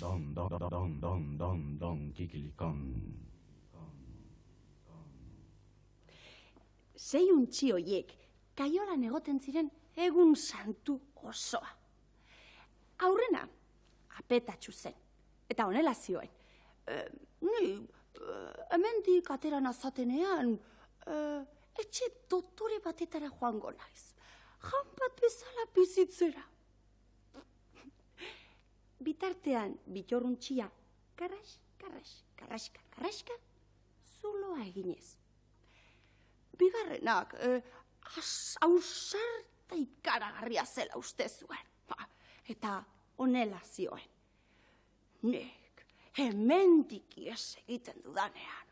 Don, kikilikon. Sei untxi hoiek, kaiolan egoten ziren egun santu osoa. Aurrena, apetatxu zen, eta honela zioen. Ni, hemendik atera nazatenean, etxe doktore batetara joango naiz. Jaun bat bezala bizitzera. Bitartean, bitorruntxia, karraska, zuloa eginez. Bigarrenak, ausarta ikaragarria zela uste zuen. Eta honela zioen. Nik, hemendik ies egiten dudanean.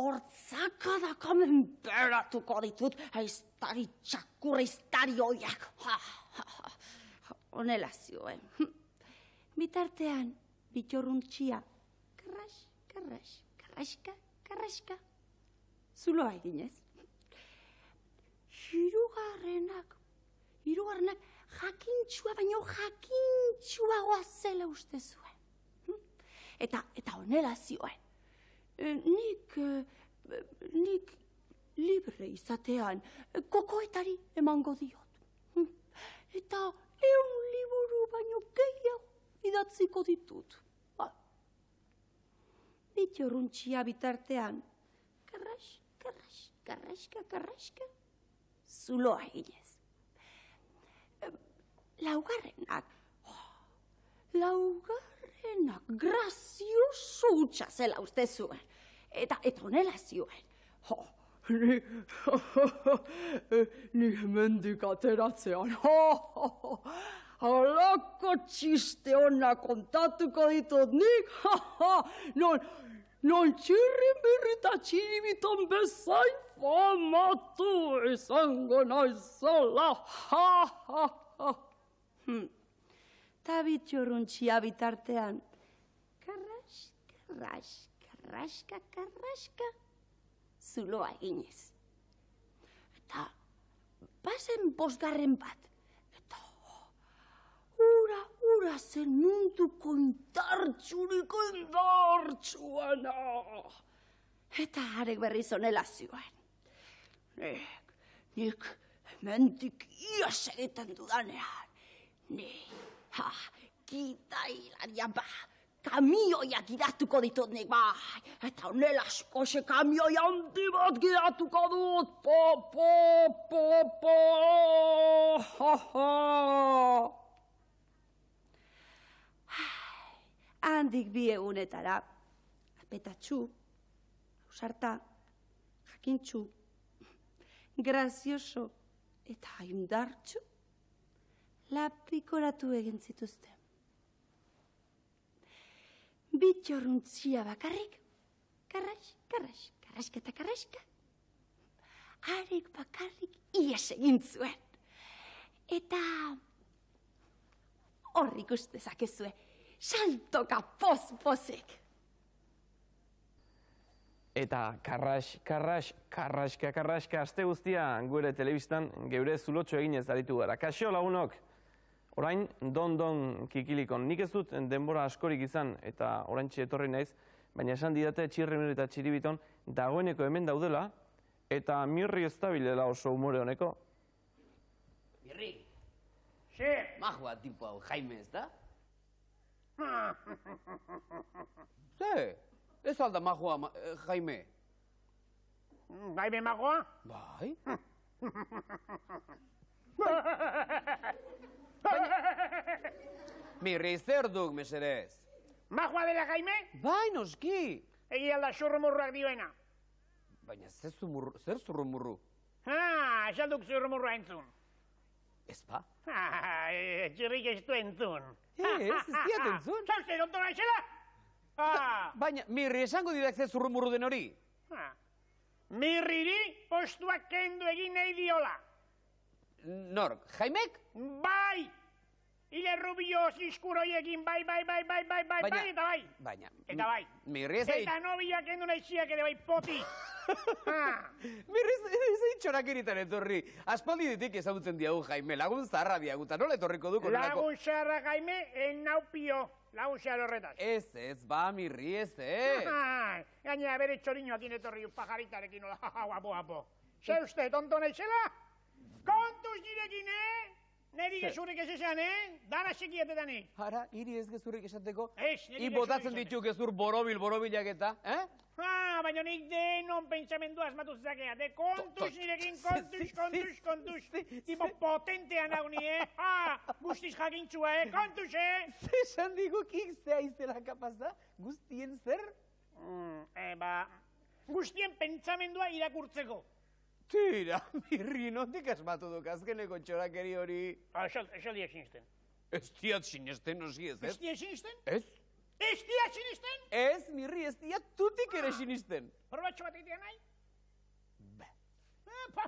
Hortzakadakamen beratuko ditut, aiztari txakurra iztari hoiak. Honela zioen. Bitartean, bitorruntxia, karraska, zuloa eginez. Hirugarrenak jakintxua, baino jakintxuagoa zela uste zuen. Eta honela zioen. Nik libre izatean kokoetari emango diot. Eta 100 liburu baino gehiago idatziko ditut. Bitorruntxia bitartean, karraska, zuloa eginez. Laugarrenak grazioso hutsa zela uste zuen. Eta honela zioen. Ni hemendik ateratzean. Halako txiste hona kontatuko ditut nik. Non txirri eta txiribiton bezain famatu izango naizela. Ta bitorruntxia bitartean. Karraska, zuloa eginez. Eta bazen 5. bat. Eta ura zen munduko indartxuriko indartxuana. Eta harek berriz honela zioen. Nik hemendik ies egiten dudanean. Gidailaria kamioiak gidatuko ditut nik bai. Eta honela skoxe kamioi handi bat gidatuko dut. Handik 2 egunetara, apetatxu, ausarta, jakintxu, grazioso eta indartxu, lapikoratu egin zituzten. Bitorruntxia bakarrik, karraska, harek bakarrik ies egin zuen. Eta hor ikustezakezue, saltoka poz-pozek. Eta karraska, aste guztia gure telebistan geure zulotxo eginez aritu gara. Kaixo lagunok, orain don kikilikon. Nik ez dut denbora askorik izan eta oraintxe etorri naiz, baina esan didate txirrimir eta txiribiton dagoeneko hemen daudela eta Mirri ez dabilela oso humore honeko. Mirri, majua tipo hau Jaime ez da? Ez alda majua Jaime? Jaime majua? Bai. Mirri, zer duk, mesedez? Majua dela Jaime? Bai, noski. Egia alda zurrumurruak dioena. Baina zer zurrumurru? Esan duk zurrumurrua entzun. Ez ba? Txirrik ez du entzun. Ez diat entzun. Zauze, doktora esela? Baina, Mirri, esango didak zer zurrumurru den hori? Mirriri postuak kendu egin nahi diola. Nork, Jaimek? Bai! Ile Rubio zizkuroiekin bai, eta bai. Baina, Eta bai. Mirri ez da... Eta nobiak kendu nahi ziak ere bai poti. Mirri, zein txorakeritan etorri. Aspaldi ditik ezagutzen diagu Jaime, lagun zaharra diaguta. Nola etorriko du? Lagun xarra Jaime, naupio. Lagun xarra horretaz. Ez, ba, Mirri, ez. Gainera bere txoriñoakin etorri pajaritarekin hola, guapo. Ze uste, tonto naizela? Kontuz nirekin, Neri gezurrik ez esan, Dana sekietedanik. Hara, hiri ez gezurrik esateko? Ez, niri I gezurrik botatzen esateko. ditu gezur borobilak eta, Baina nik denon pentsamendua asmatu zakea. De kontuz nirekin, kontuz. Tipo potentea nau ni, guztiz jakintzua, kontuz, Zesan digukik zea izela kapaza? Guztien zer? Guztien pentsamendua irakurtzeko. Tira, Mirri, nondik asmatu duk azkeneko txorakeri hori? Esaldiak sinisten. Ez diat sinesten, nosi ez, Ez dia sinisten? Ez? Ez dia sinisten? Ez, Mirri, ez diat tutik ere sinisten. Probatxo bat egitea nahi?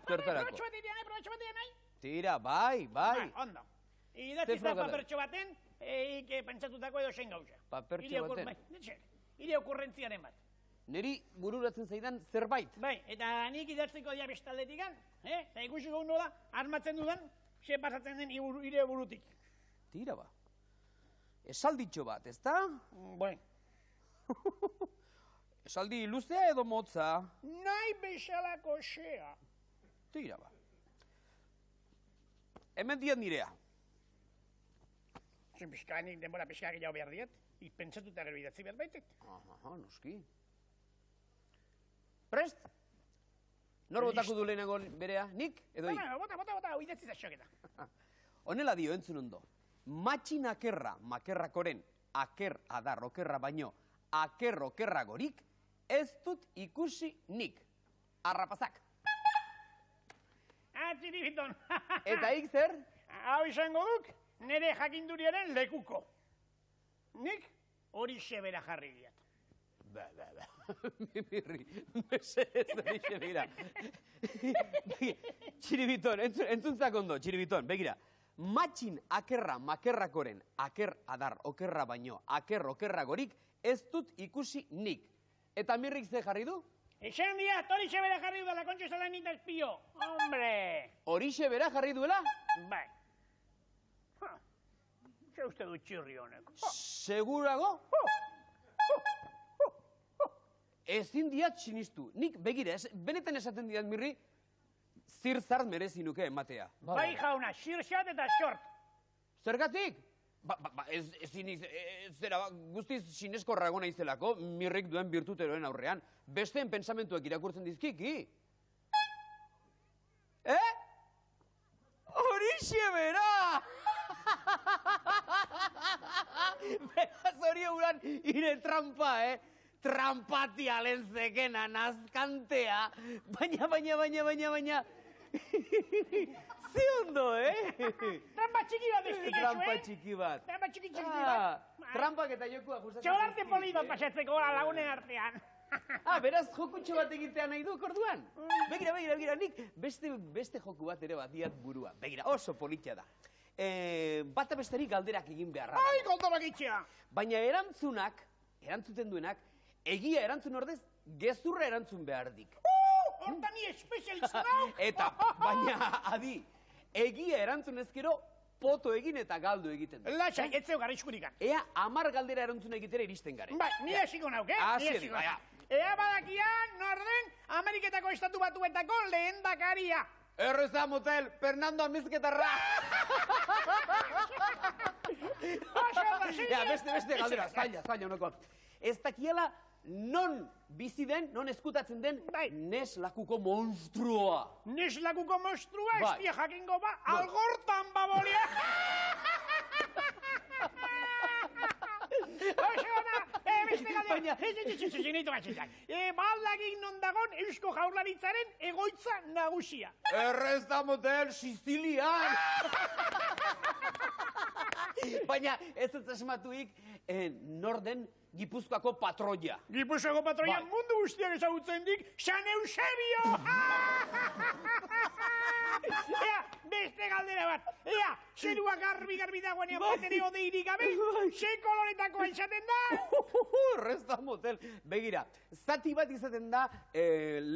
Zertarako? Probatxo bat egitea nahi? Tira, bai. Ondo. Idatziz da papertxo baten, pentsatutako edo zein gauza. Papertxo baten? Ire okurrentziaren bat. Neri bururatzen zaidan zerbait. Bai, eta nik idatziko dia bestaldetikan, eta ikusiko nola, armatzen dudan, ze pasatzen den ire burutik. Tira ba. Esalditxo bat, ezta? Bai. Esaldi luzea edo motza? Nahi bezalako xea. Tira ba. Hemen diat nirea. Zin pixkanik denbora pixka gehiago behar diet, pentsatuta gero idatzi behar baitet. Aha, noski. Prest? Nor botako du lehenago berea? Nik edo ik? Bota, idatzi da xoketa. Honela dio, entzun ondo. Matxin akerra, makerrakoren, aker adar okerra baino, aker okerragorik, ez dut ikusi nik. Arrapazak. Txiribiton. Eta ik zer? Hau izango duk, nire jakinduriaren lekuko. Nik hori sebera jarri diat. Ba. Mirri, mesedez hori sebera. Txiribiton, entzuntzak ondo, txiribiton, begira. Matxin akerra makerrakoren, aker adar okerra baino, aker okerragorik, ez dut ikusi nik. Eta Mirrik ze jarri du? Esan diat, hori sebera jarri duela, kontxo esalan nita espio. Hombre! Horixe bera jarri duela? Bai. Ze uste du txirri honek? Segurago? Ezin diat sinistu. Nik, begire, benetan esaten diat, Mirri, zirzart merezi nuke ematea. Bai jauna, xirxat eta xort. Zergatik? Zera, guztiz sineskorrago naizelako, Mirrik duen birtuteroen aurrean. Besteen pensamentuak irakurtzen dizkiki. Horixe bera! Beraz hori euran ire trampa, Trampatia lenzekena, nazkantea. Baina. Ze ondo, Trampa txiki bat ez dikezu, Trampa txiki bat. Trampa txiki bat. Trampak eta jokua gustatzen. Txolarte poli bat pasatzeko lagunen artean. Beraz jokutxo bat egitea nahi duk orduan. Begira, nik beste joku bat ere badiat burua. Begira, oso politxa da. Bata besterik galderak egin beharra. Ai, galderak itxea. Baina erantzuten duenak, egia erantzun ordez, gezurra erantzun behar dik. Horta ni espezialista nau. Eta, baina, adi, egia erantzun ezkero, poto egin eta galdu egiten du. Latxai, etzeo gara iskurikan. Ea 10 galdera erantzun egitera iristen garen. Bai, nire esiko nauk, Hasi, baina. Ea badakia, norden, Ameriketako estatu batuetako lehendakaria. Erreza motel, Fernando Amizketarra! Ja, beste galdera, zaila honoko. Ez dakiela non bizi den, non eskutatzen den, Nes lakuko monstrua. Nes lakuko monstrua, ez Bai. dia jakingo ba, algortan babolia. Beste galdera, zinitu batxetak. Baldagin non dagon Eusko Jaurlaritzaren egoitza nagusia. Erreza motel, Sicilian! Baina ez ez esmatuik, norden Gipuzkoako patroia. Gipuzkoako patroian Bai. mundu guztiak ezagutzen dik, San Eusebio! Ea, beste galdera bat. Ea, zerua garbi dagoenean batere odeirik gabe, ze koloretakoa izaten da? Resta motel. Begira, zati bat izaten da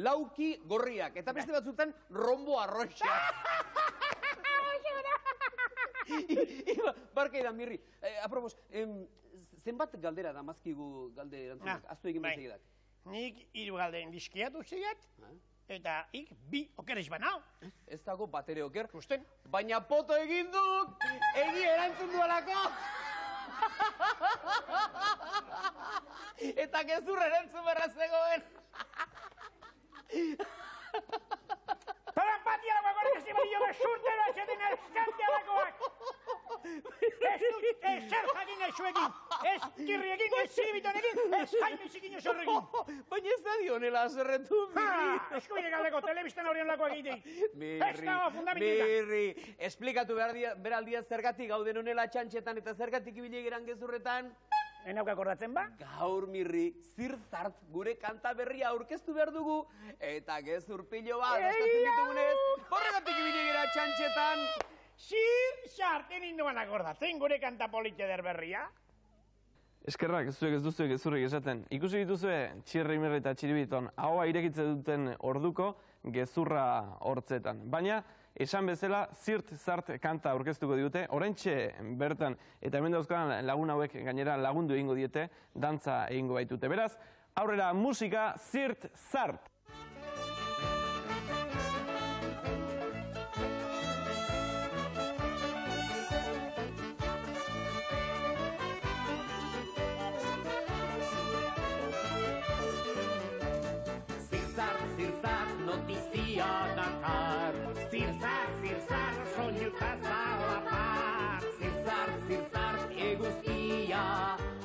lauki gorriak, eta beste batzutan rombo arroxa. Barkaidan, Mirri. Apropos, zenbat galdera da mazkigu galde erantzunak? Aztu egin bai. bezegidak. Nik 3 galderen dizkiatu ziat, eta ik 2 okeres banao. Ez dago batere oker. Gusten? Baina poto egin duk! Egi erantzun dualako! Eta gezur erantzun berra zegoen! Parampatia dagoa gorrezi baino besurtero etxeten eskantealakoak! Ez dut zer jakin ezuekin, ez kirriekin, ez ziribitonekin, ez jaimezikin esorrekin. Baina ez da dionela zerretu, Mirri. Eskuide galdeko, telebistan horien lakoak egiteik. Ez dago fundamentuetan. Mirri, esplikatu beraldia zergatik gauden honela txantxetan eta zergatik ibile geran gezurretan. Enauk akordatzen ba? Gaur, Mirri, zirzart gure kanta berria aurkeztu behar dugu, eta gezur pilo bat, astatzen ditugunez, horregatik ibile gera txantxetan. Zirzart, enin duan akordatzen gure kanta politxe der berria? Eskerrak, zuek ez duzuek gezurrik esaten. Ikusi dituzue Txirri Mirri eta Txiribiton ahoa irekitze duten orduko gezurra hortzetan. Baina, esan bezala, zirt-zart kanta aurkeztuko diute, oraintxe bertan, eta hemen dauzkan lagun hauek gainera lagundu egingo diete, dantza egingo baitute. Beraz, aurrera musika zirt-zart! Zirzart, notizia dakar. Zirzart, soinuta zalapar. Zirzart, eguzkia,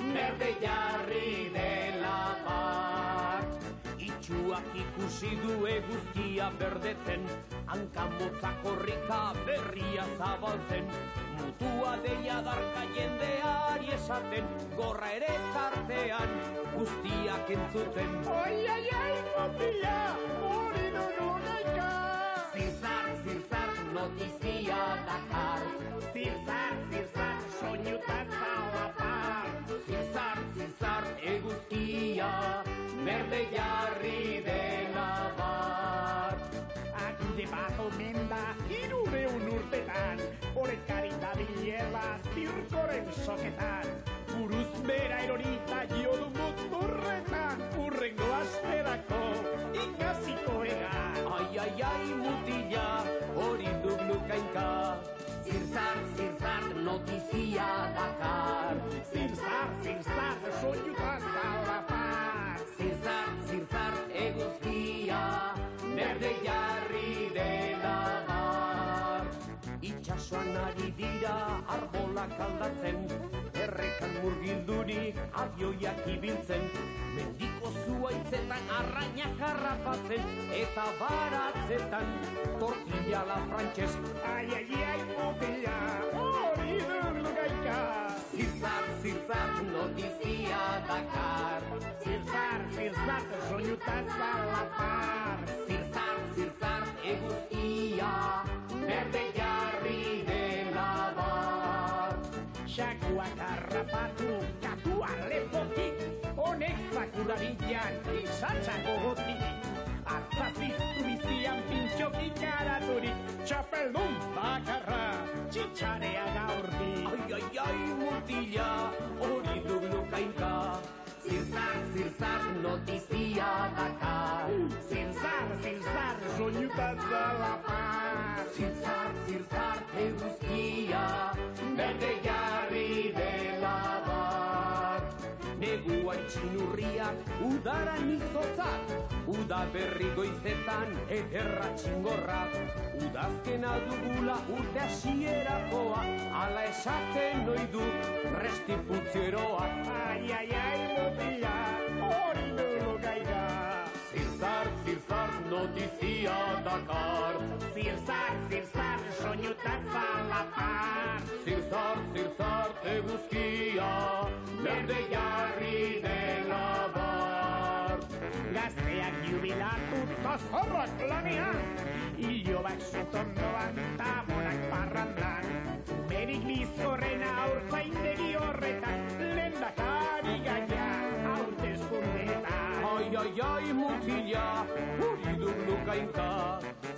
berde jarri dela bar. Itxuak ikusi du eguzkia berdetzen, hankamotza korrika berria zabaltzen. Mutua deia darka jendeari esaten, gorra ere tartean guztiak entzuten. Oi, motila, hori dugu naika! Zirzart, notizia dakar. Zirzart, soinuta zalapar. Zirzart, eguzkia, berde jarri dela bar. Agude bat omen da, 300 urtetan, horrekari dabilela zirkoren soketan. Buruz bera erorita jodu motorretan, urrengo asterako ikasiko egan. Ai, mutila, hori duk lukainka. Zirzart, notizia dakar. Zirzart, soinuta zalapar. Zirzart, eguzkia, berde jarri dela bar. Itxasoan ari dira arbolak aldatzen, errekan murgildurik avioiak ibiltzen, mendiko zuaitzetan arrainak harrapatzen, eta baratzetan tortilla la frantxez. Ai, motila, hori dugu gaika. Zirzart, notizia dakar. Zirzart, soinuta zalapar. Zirzart, eguzkia, berde jarri dela bar. Xakuak harrapatu, katuan lepotik, honek zakurabillan izatza gogotik. Artzaziztu bizian pintxokik garaturik, txapeldun bakarra, txitxarea gaurdik. Ai, mutila, hori duk lukainka. Zirzart, notizia dakar. Zirzart, soinuta zalapar. Zirzart, eguzkia, berde jarri dela bar. Neguan txinurriak, udaran izotzak, uda berri goizetan, ederra txingorrak. Udazkena dugula urte hasierakoa, ala esaten oidu restituzioeroak. Ai, motila, hori dugu gaika. Zirzart, notizia dakar. Zirzart, soinuta zalapar. Zirzart, eguzkia, berde jarri dela bar. Gazteak jubilatu tozorrak lanean, ilobak sotondoan, tamonak parrandan. Berik bizkorren aurtzaindegi horretan, lehendakari gaia hauteskundeetan. Ai, mutila, hori duk lukainka.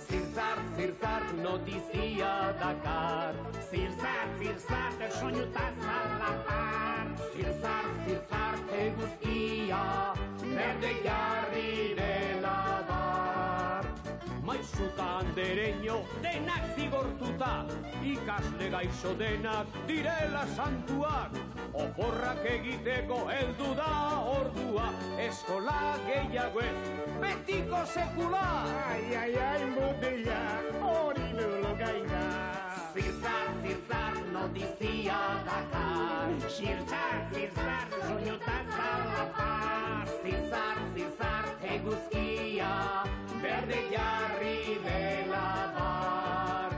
Zirzar, notizia dakar. Zirzar, soinutaz alapar. Zirzar, eguzkia, berde jarri dela bar. Maisuta andereño denak zigortuta, ikasle gaixo denak direla santuak. Oporrak egiteko heldu da ordua, eskola gehiago ez, betiko sekula. Ai, mutila, hori lulu gaina. Zirzar, notizia dakar. Zirzar, soinutaz alapar. Zirzar, eguzkia, berde jarri dela bar.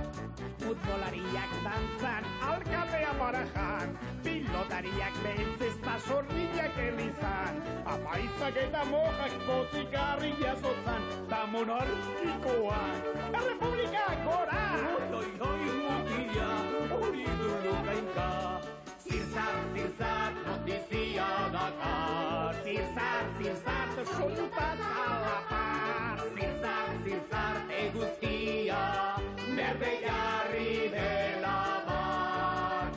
Futbolariak dantzan, alkatea barajan, pilotariak behentzezta sorriak elizan, amaitzak eta mojak pozikarri jasotzan, da monarkikoak, errepublika gora! Oi, mutila, hori du lukainka. Zirzar, notizia dakar. Zirzar, soinutaz alapar. Zirzar, eguzkia, berde jarri dela bar.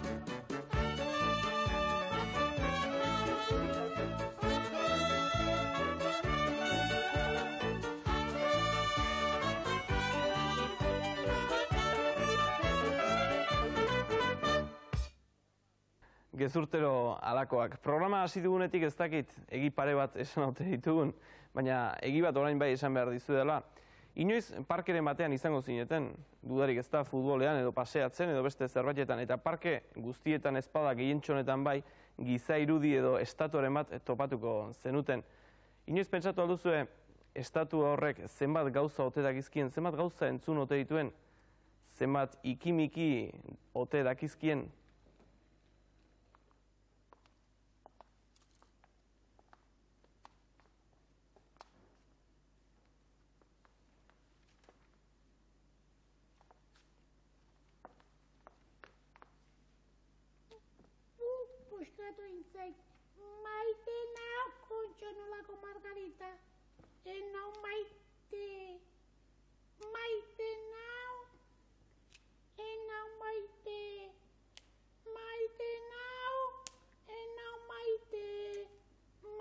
Gezurtero alakoak. Programa hasi dugunetik ez dakit egi pare bat esan haute ditugun, baina egi bat orain bai esan behar dizu dela. Inoiz parkeren batean izango zineten, dudarik ez da futbolean edo paseatzen edo beste zerbaitetan, eta parke guztietan ezpada gehientxonetan bai giza irudi edo estatuaren bat topatuko zenuten. Inoiz pentsatu alduzue, estatua horrek zenbat gauza ote dakizkien, zenbat gauza entzun ote dituen, zenbat ikimiki ote dakizkien? Puskatu intzait, maite nau kontxo nolako margarita. Enau maite, maite nau, enau maite, maite nau, enau maite,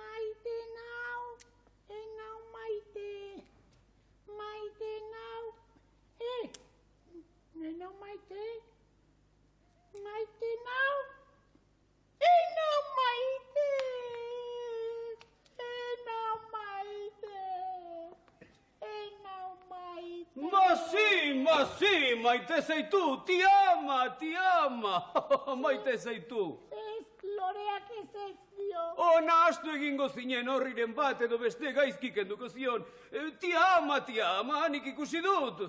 maite nau, enau maite, maite nau, enau maite, maite nau. Enau maite, enau maite, enau maite. Masi, maite zaitu, ti ama, maite zaitu. Ez, loreak ez dio. Ona astu egingo zinen horriren bat edo beste gaizki kenduko zion. Ti ama, nik ikusi dut.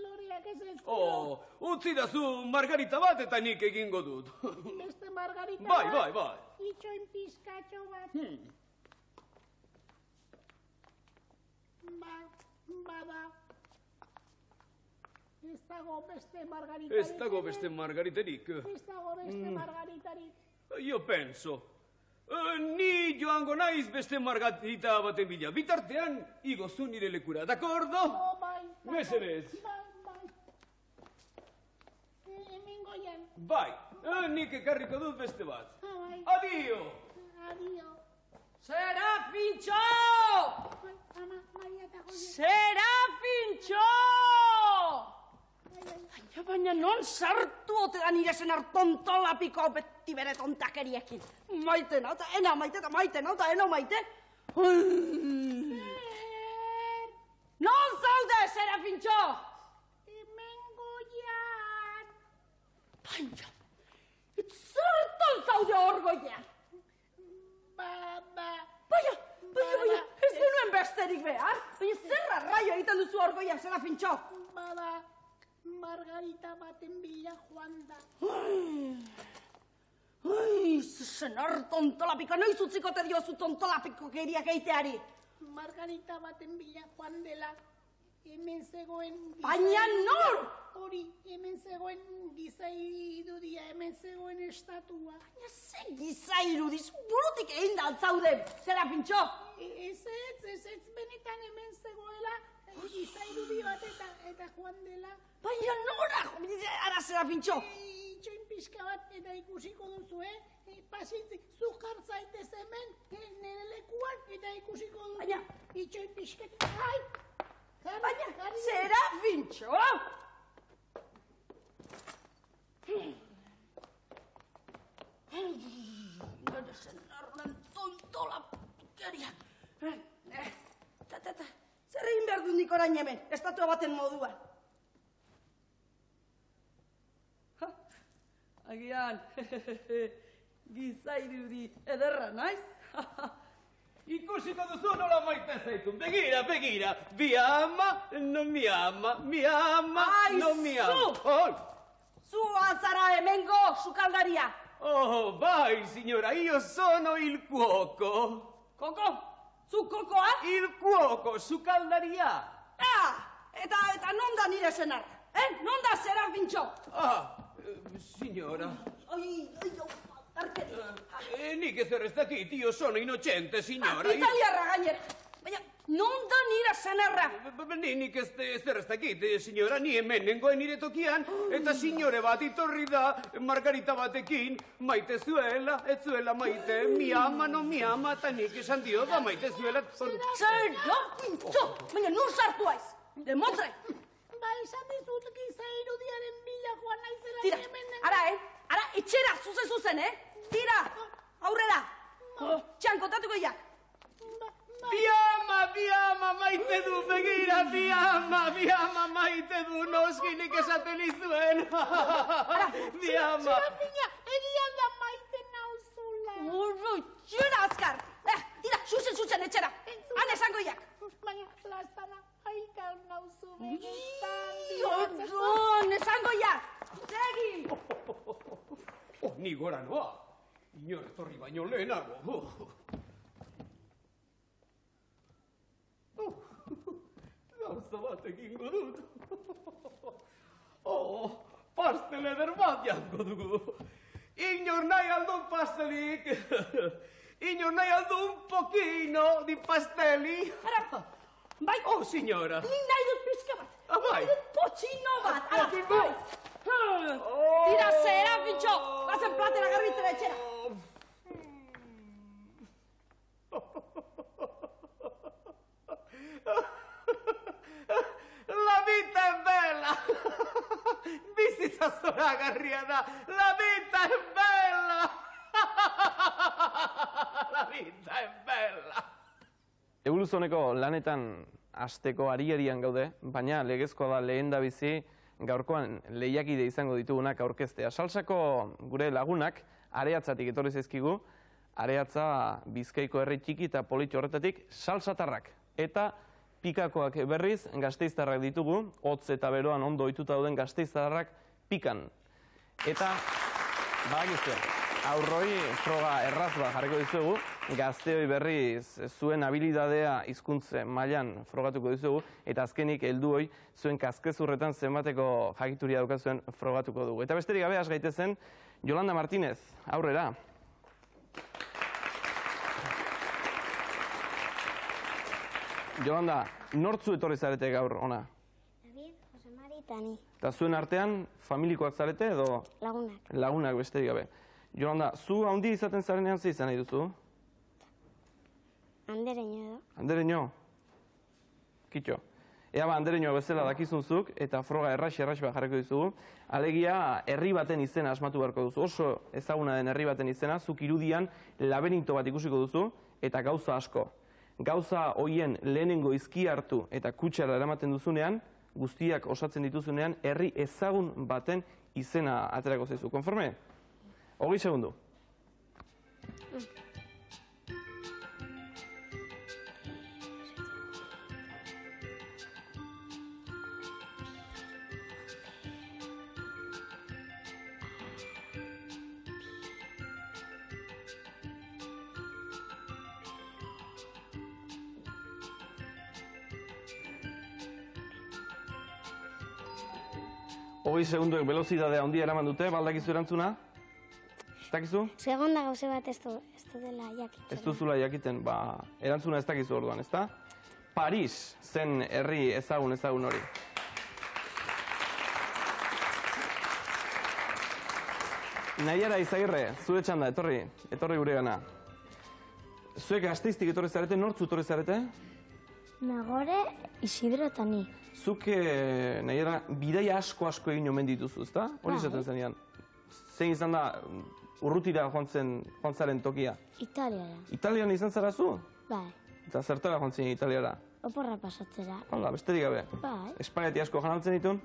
Loreak ez dio. Oh, utzi dazu margarita bat eta nik egingo dut. Beste margarita Bai. Itxoin pizkatxo bat. Bada. Ez dago beste margaritarik. Ez dago beste margariterik. Ez dago beste margaritarik. Jo penso. Ni joango naiz beste margarita baten bila. Bitartean, igozu nire lekura, dakordo? Bai. Mesedez. Bai. Hemen goian. Bai, nik ekarriko dut beste bat. Bai. Adio! Adio. Serafintxo! Ama, Maria eta goian. Serafintxo! Baina non sartu ote da nire senar tontolapiko beti bere tontakeriekin. Maite nauta, ena maite eta maite nauta, eno maite. Non zaude, Serafintxo? Hemen goian. Baina, zertan zaude hor goian? Baina, ez genuen besterik behar. Baina, zerra raio egiten duzu hor goian, Serafintxo? Margarita baten bila joan da. Ai, senar tontolapiko, noiz utzikote diozu tontolapiko keriak eiteari? Margarita baten bila joan dela, hemen zegoen... Baina nor? Hori, hemen zegoen giza irudia, hemen zegoen estatua. Baina ze giza irudiz, burutik egin da altzauden, Serafintxo? Ez, benetan hemen zegoela giza irudi bat eta joan dela. Baina nora, ara Serafintxo? Itxoin pixka bat eta ikusiko duzu, pasintzik, zu jartzaitez hemen, nire lekuan eta ikusiko duzu. Baina... Itxoin pixka... Ai! Baina, Serafintxo! Nire senarren tontolapikeria. Zer egin behar dut nik orain hemen, estatua baten moduan. Agian, giza irudi ederra naiz. Ikusiko duzu nola maite zaitun. Begira, begira. Mi ama, no mi ama. Mi ama, no mi ama. Ai, zu alzara hemengo sukaldaria. Oh, vai, signora, io sono il cuoco. Koko? Zu kokoa? Il cuoco, sukaldaria. Eta non da nire senarra? Non da Serafintxo? Signora. Ai, arkeria. Nik ezer ez dakit, io sono innocente, signora. Italiarra gainera. Baina, non da nire senarra? Nik ezer ez dakit, signora, ni hemen nengoen nire tokian, eta signore bat itorri da, Margarita batekin, maite zuela, ez zuela maite, mi ama, no mi ama, eta nik esan dio da maite zuela. Serafintxo, baina nun sartu aiz? Demotre! Ba, esan dizut giza irudiaren bila joan naizela Tira, hemen... ara, etxera, zuzen, Tira, aurrera. Txankotatuko jak. Bi ama, maite du, begira, bi ama, maite du, noskinik esaten izuen. Bi ama. Serafina, egian da maite nauzula. Urru, txura azkar. Tira, zuzen, etxera. Han esango jak. Baina, lastana, haikar nauzu benetan. Urru, esango jak. Segi. Ni gora noa. Inor etorri baino lehenago. Gauza bat egingo dut. Pastel eder bat jango dugu. Inor nahi aldun pastelik. Inor nahi aldun poquino di pasteli. Ara, bai. Oh, signora. Nik nahi dut pizka bat. Bai. Nahi dut potxino bat. Ara, Potxino. bai. Tira, Serafintxo, bazen platera garbitera etxera. La vita è bella! Bizitza zoragarria da! La vita è bella! La vita è bella! Evoluzioneko lanetan hasteko ari-arian gaude, baina legezkoa da lehen da bizi gaurkoan lehiakide izango ditugunak aurkeztea. Salsako gure lagunak Areatzatik etorri zaizkigu, Areatza Bizkaiko herri txiki eta politxo horretatik salsatarrak. Eta pikakoak berriz gasteiztarrak ditugu, hotz eta beroan ondo ohituta dauden gasteiztarrak pikan. Eta, badakizue, aurroi froga erraz bat jarriko dizuegu, gazteoi berriz zuen habilidadea hizkuntze mailan frogatuko dizuegu, eta azkenik helduoi zuen kaskezurretan zenbateko jakituria daukazuen frogatuko dugu. Eta besterik gabe has gaitezen, Yolanda Martínez, aurrera. Yolanda, nortzu etorri zarete gaur ona? David, Jose Mari eta ni. Eta zuen artean, familikoak zarete edo? Lagunak. Lagunak besterik gabe. Yolanda, zu handi izaten zarenean ze izan nahi duzu? Andereño edo. Andereño? Kitxo. Ea ba, andereño bezala dakizunzuk, eta froga errax bat jarriko dizugu. Alegia, herri baten izena asmatu beharko duzu. Oso ezaguna den herri baten izena, zuk irudian laberinto bat ikusiko duzu, eta gauza asko. Gauza hoien lehenengo izki hartu eta kutsara eramaten duzunean, guztiak osatzen dituzunean, herri ezagun baten izena aterako zaizu. Konforme? 20 segundu. 20 segunduek velozidadea handia eraman dute, baldakizu erantzuna? Ez dakizu? Segonda gauze bat ez dela jakiten. Ez duzula jakiten, erantzuna ez dakizu orduan, ezta? Paris zen herri ezagun hori. Naiara Izagirre, zure txanda, etorri gure gana. Zuek Gasteiztik etorri zarete, nortzu etorri zarete? Nagore, Isidro eta ni. Zuk, Naiara, bidaia asko egin omen dituzu, ezta? Hori esaten zenean. Zein izan da, urrutira joan zaren tokia? Italiara. Italian izan zara zu? Bai. Eta zertara joan zinen Italiara? Oporra pasatzera. Hala, besterik gabe. Bai. Espaineti asko janaltzen ditun?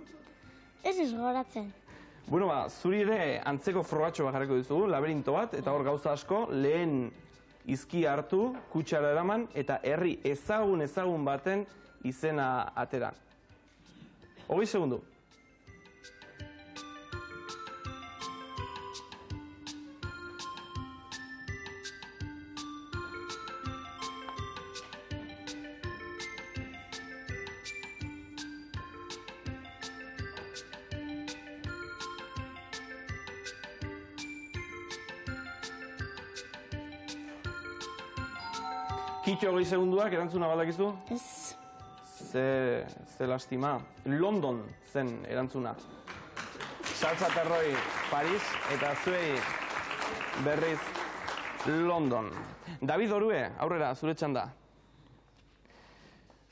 Ez goratzen. Bueno, zuri ere antzeko frogatxo bat jarriko dizugu, laberinto bat, eta hor gauza asko, lehen izkia hartu, kutsara eraman, eta herri ezagun baten izena atera. 20 segundu. Kitxo 20 segunduak, erantzuna baldakizu? Ez. Ze lastima. London zen erantzuna. Salsa Terroi Paris eta zuei berriz London. David Orue, aurrera, zure txanda.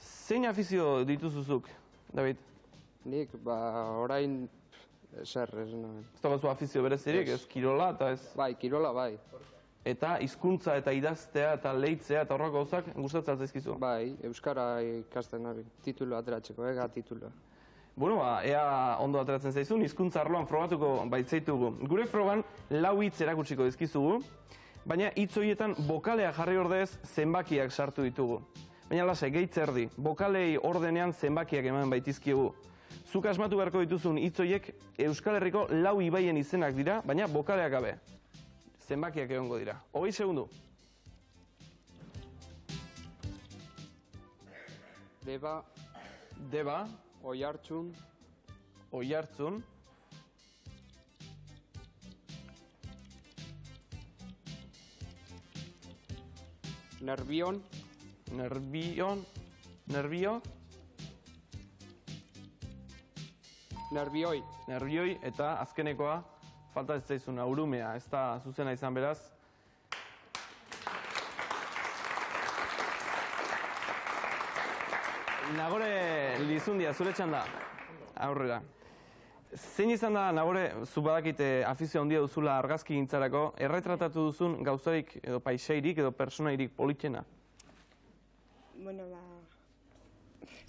Zein afizio dituzuzuk, David? Nik, orain zer, ez nahi. Ez dagozu afizio berezirik, ez kirola eta ez... Bai, kirola bai. Eta hizkuntza eta idaztea eta leitzea eta horrek gauzak gustatzen zaizkizu? Bai, euskara ikasten ari, titulu ateratzeko, ega titulua. Bueno, ea ondo ateratzen zaizun, hizkuntza arloan frogatuko baitzaitugu. Gure frogan 4 hitz erakutsiko dizkizugu, baina hitz horietan bokalea jarri ordez zenbakiak sartu ditugu. Baina lasai, gehitz erdi, bokalei ordenean zenbakiak eman baitizkiegu. Zuk asmatu beharko dituzun hitz horiek Euskal Herriko 4 ibaien izenak dira, baina bokaleak gabe. Zenbakiak egongo dira. 20 segundu. Deba. Oiartzun. Nervion. Nervioi eta azkenekoa falta ez zaizun aurumea, ez da zuzena izan beraz. Nagore Lizundia, zure txanda, aurrera. Zein izan da, Nagore, zu badakite afizio handia duzula argazki gintzarako, erretratatu duzun gauzarik edo paisairik edo personairik politxena? Bueno,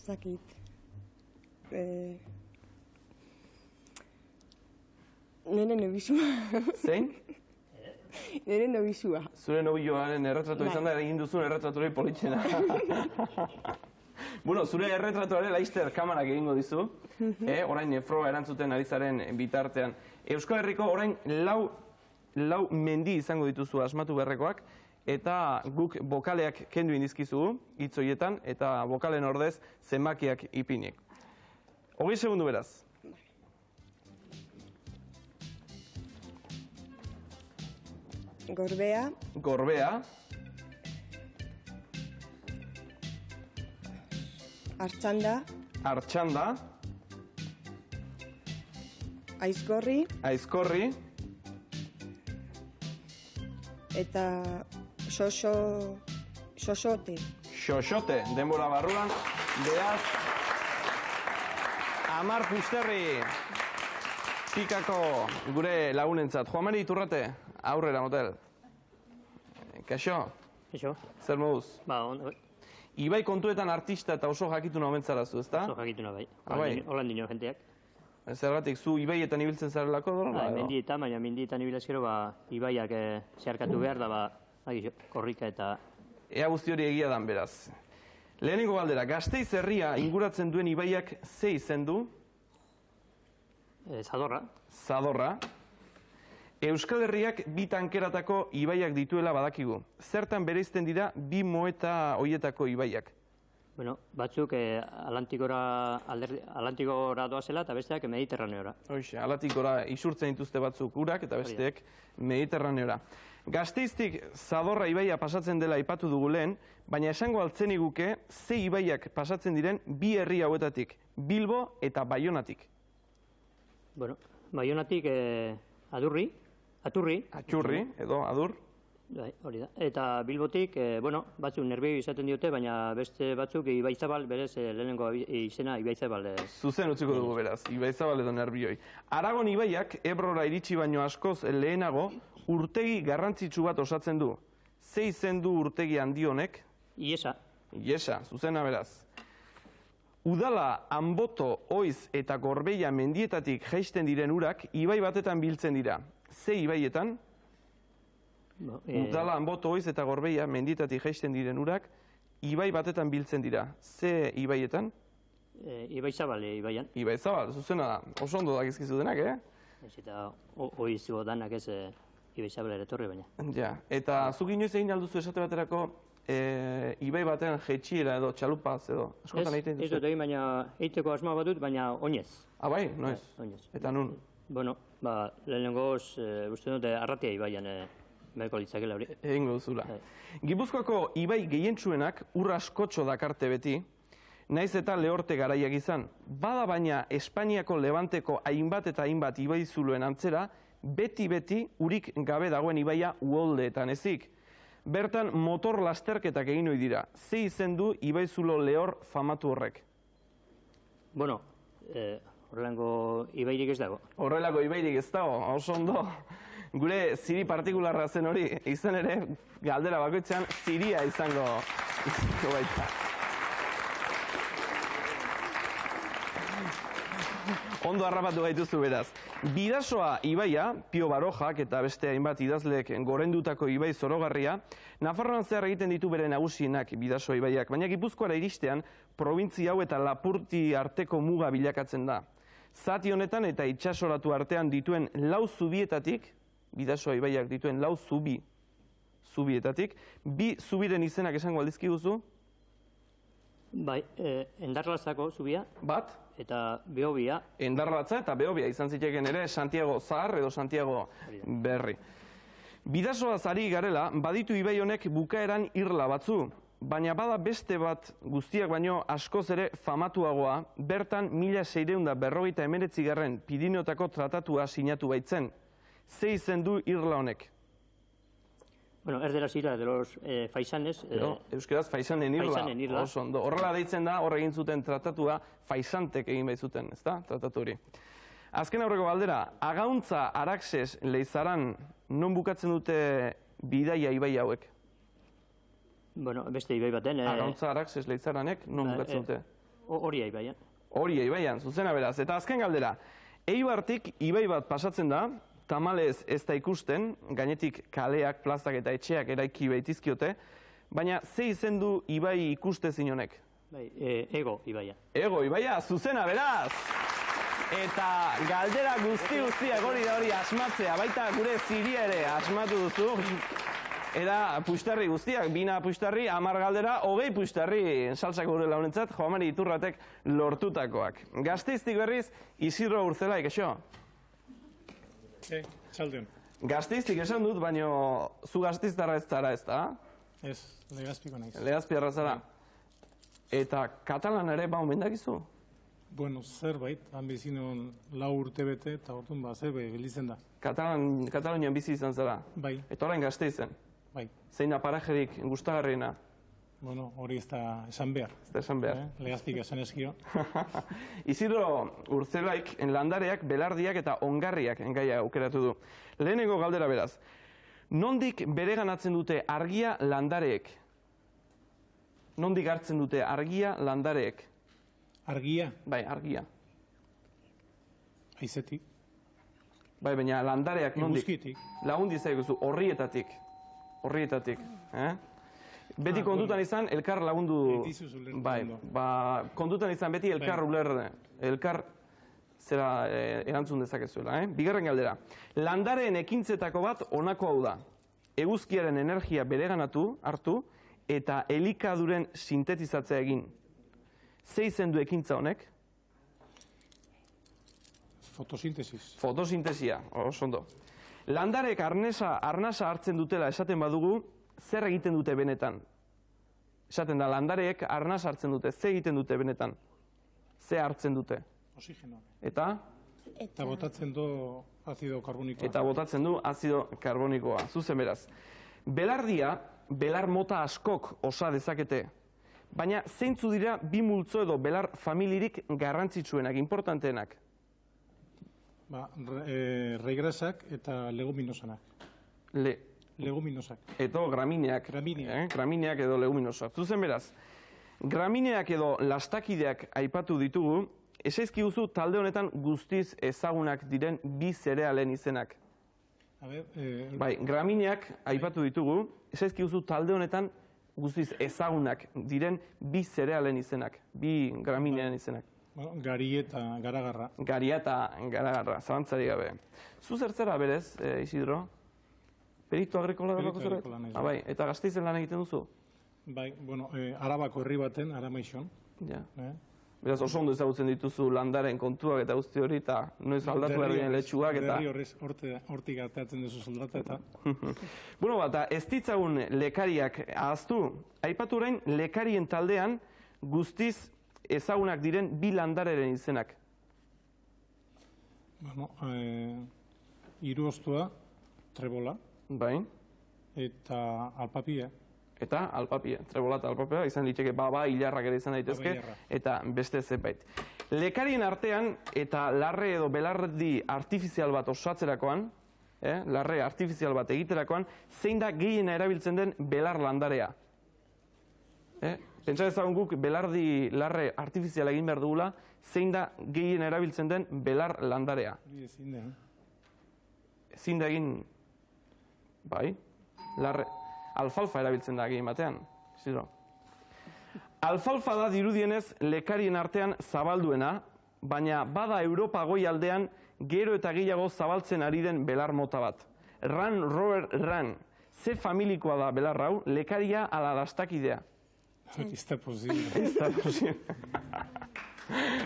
zakit. Nire nobizua. Zein? Nire nobizua. Zure nobioaren erretratu izan da egin duzun erretraturei politxena. Bueno, zure erretratuare laizter kamarak egingo dizu. Orain froga erantzuten ari zaren bitartean. Euskal Herriko orain 4 mendi izango dituzu asmatu beharrekoak. Eta guk bokaleak kendu indizkizugu, hitz horietan, eta bokalen ordez zenbakiak ipinik. 20 segundu beraz. Gorbea. Artxanda. Aizkorri. Eta xoxote. Xoxote, denbora barruan. Beaz, Amar Pusterri. Pikako gure lagunentzat. Juan Mari Iturrate. Aurrera, motel. Kaixo? Kaixo. Zer moduz? Ondo. Ibai kontuetan artista eta oso jakituna omentzarazu, ezta? Oso jakituna bai. Bai. Holan dino jenteak. Zergatik, zu ibaietan ibiltzen zarelako dora? Baina mendietan ibilezkero, ibaiak zeharkatu behar da, korrika eta... Ea guzti hori egia dan beraz. Lehenengo galdera, Gasteiz herria inguratzen duen ibaiak ze izen du? Zadorra. Euskal Herriak 2 tankeratako ibaiak dituela badakigu. Zertan bereizten dira 2 moeta hoietako ibaiak? Bueno, batzuk Atlantikora doazela eta besteak Mediterraneora. Hoxe, Atlantikora isurtzen dituzte batzuk urak eta besteek Mediterraneora. Gasteiztik Zadorra ibaia pasatzen dela aipatu dugu lehen, baina esango altzen iguke ze ibaiak pasatzen diren bi herri hauetatik, Bilbo eta Baionatik. Bueno, Baionatik Aturri edo Adur. Hori da. Eta Bilbotik, batzuk Nerbioi izaten diote, baina beste batzuk Ibaizabal, berez lehenengo izena Ibaizabal. Zuzen utziko dugu beraz, Ibaizabal edo Nerbioi. Aragon ibaiak Ebrora iritsi baino askoz lehenago urtegi garrantzitsu bat osatzen du. Ze izen du urtegi handi honek? Iesa. Iesa, zuzena beraz. Udala, Anboto, Oiz eta Gorbeia mendietatik jaisten diren urak ibai batetan biltzen dira. Ze ibaietan? Udala, Anboto, Oiz eta Gorbeia mendietatik jaisten diren urak ibai batetan biltzen dira. Ze ibaietan? Ibaizabal ibaian. Ibaizabal, zuzena da. Oso ondo dakizkizu denak, Eta Oizgo danak ez Ibaizabal ere torri baina. Ja, eta zuk inoiz egin alduzu esate baterako ibai batean jetxiera edo txalupaz edo? Ez dut egin, baina eiteko asmoa bat dut, baina oinez. Bai, noiz? Oinez. Eta nun? Bueno, lehenengoz uste dute Arratia ibaian beheko litzakela hori. Egingo duzula. Gipuzkoako ibai gehientsuenak ur askotxo dakarte beti, naiz eta lehorte garaiak izan. Bada baina Espainiako Levanteko hainbat eta hainbat ibai zuluen antzera, beti urik gabe dagoen ibaia uholdeetan ezik. Bertan motor lasterketak egin ohi dira. Ze izen du ibaizulo lehor famatu horrek? Bueno, horrelango ibairik ez dago. Horrelako ibairik ez dago, oso ondo. Gure ziri partikularra zen hori, izan ere, galdera bakoitzean, ziria izango baita. Ondo harrapatu gaituzu beraz. Bidasoa ibaia, Pio Barojak eta beste hainbat idazleek gorendutako ibai zorogarria, Nafarroan zehar egiten ditu bere nagusienak Bidasoa ibaiak, baina Gipuzkoara iristean, probintzi hau eta Lapurti arteko muga bilakatzen da. Zati honetan eta itsasoratu artean dituen lau zubietatik, Bidasoa ibaiak dituen lau zubietatik, bi zubiren izenak esango aldizkiguzu? Bai, Endarlatzako zubia. Bat. Eta Behobia. Endarlatza eta Behobia izan zitekeen ere Santiago Zahar edo Santiago Berri. Bidasoaz ari garela, baditu ibai honek bukaeran irla batzu, baina bada beste bat guztiak baino askoz ere famatuagoa, bertan 1649 Pirineotako tratatua sinatu baitzen. Ze izen du irla honek? Bueno, erderaz irla de los faisanes. Euskaraz faisanen irla. Oso ondo. Horrela deitzen da, hor egin zuten tratatua, faisantek egin baitzuten, ezta? Tratatu hori. Azken aurreko galdera, Agauntza, Araxes, Leizaran, non bukatzen dute bidaia ibai hauek? Bueno, beste ibai baten. Agauntza, Araxes, Leizaranek, non bukatzen dute? Oria ibaian. Oria ibaian, zuzena beraz. Eta azken galdera, Eibartik ibai bat pasatzen da, tamalez ez da ikusten, gainetik kaleak, plazak eta etxeak eraiki baitizkiote, baina ze izen du ibai ikustezin honek? Ego ibaia. Ego ibaia, zuzena beraz! Eta galdera guztiak hori da hori asmatzea, baita gure ziria ere asmatu duzu. Eta puxtarri guztiak, 2 puxtarri, 10 galdera, 20 puxtarri saltzako gure launentzat, Joamari Iturratek lortutakoak. Gasteiztik berriz, Isidro Urzelaik, eixo? Txaldeon. Gasteiztik esan dut, baina zu gasteiztarra ez zara ez da? Ez, Legazpiko naiz. Legazpiarra zara. Eta katalan ere ba omen dakizu? Bueno, zerbait, han bizinon 4 urte bete, eta orduan zerbait gelitzen da. Katalunian bizi izan zara? Bai. Eta orain Gasteizen? Bai. Zein da parajerik gustagarriena? Bueno, hori ez da esan behar. Ez da esan behar. Legazpik esan eskio. Isidro Urzelaik landareak, belardiak eta ongarriak gaia aukeratu du. Lehenengo galdera beraz. Nondik bereganatzen dute argia landareek? Nondik hartzen dute argia landareek? Argia? Bai, argia. Aizetik. Bai, baina landareak nondik? Eguzkitik. Lagundi zaiguzu, horrietatik. Horrietatik. Beti kontutan izan, elkar lagundu... Bai, kontutan izan beti elkar elkar zera erantzun dezakezuela. Bigarren galdera. Landareen ekintzetako bat honako hau da. Eguzkiaren energia bereganatu, hartu, eta elikaduren sintetizatzea egin. Ze izen du ekintza honek? Fotosintesis. Fotosintesia, oso ondo. Landarek arnasa hartzen dutela esaten badugu, zer egiten dute benetan? Esaten da, landarek arnasa hartzen dute, ze egiten dute benetan? Ze hartzen dute? Oxigenoa. Eta? Eta botatzen du azido karbonikoa. Eta botatzen du azido karbonikoa. Zuzen beraz. Belardia, belar mota askok osa dezakete. Baina zeintzu dira bi multzo edo belar familirik garrantzitsuenak, importanteenak? Regrasak eta leguminosanak. Leguminosak. Edo gramineak. Gramineak edo leguminosak. Zuzen beraz, gramineak edo lastakideak aipatu ditugu, esaizkiguzu talde honetan guztiz ezagunak diren bi zerealen izenak. Bai, gramineak aipatu ditugu, esaizkiguzu talde honetan guztiz ezagunak diren bi zerealen izenak, bi graminean izenak. Gari eta garagarra. Garia eta garagarra, zabantzari gabe. Zu zertzera berez, Isidro? Perito agrikola dago zera? Bai, eta Gasteizen lan egiten duzu? Bai, Arabako herri baten, Aramaixon. Ja. Beraz, oso ondo ezagutzen dituzu landaren kontuak eta guzti hori, eta noiz aldatu behar diren letxuak eta... Derri hortik ateatzen duzu soldata eta... Bueno, eta ez ditzagun lekariak ahaztu. Aipatu orain, lekarien taldean guztiz ezagunak diren bi landareren izenak. Hiruostua, trebola. Bai. Eta alpapia. Eta alpapia, trebola eta alpapia, izan liteke baba, hilarrak ere izan daitezke, eta beste zenbait. Lekarien artean eta larre edo belardi artifizial bat osatzerakoan, larre artifizial bat egiterakoan, zein da gehiena erabiltzen den belar landarea. Pentsa ezagun guk belardi larre artifiziala egin behar dugula, zein da gehien erabiltzen den belar landarea. Ezin da egin, bai, larre, alfalfa erabiltzen da gehien batean. Alfalfa da dirudienez lekarien artean zabalduena, baina bada Europa goialdean gero eta gehiago zabaltzen ari den belar mota bat. Ran, Robert Ran, ze familikoa da belar hau, lekaria ala dastakidea. Ez da posible. Ez da posible.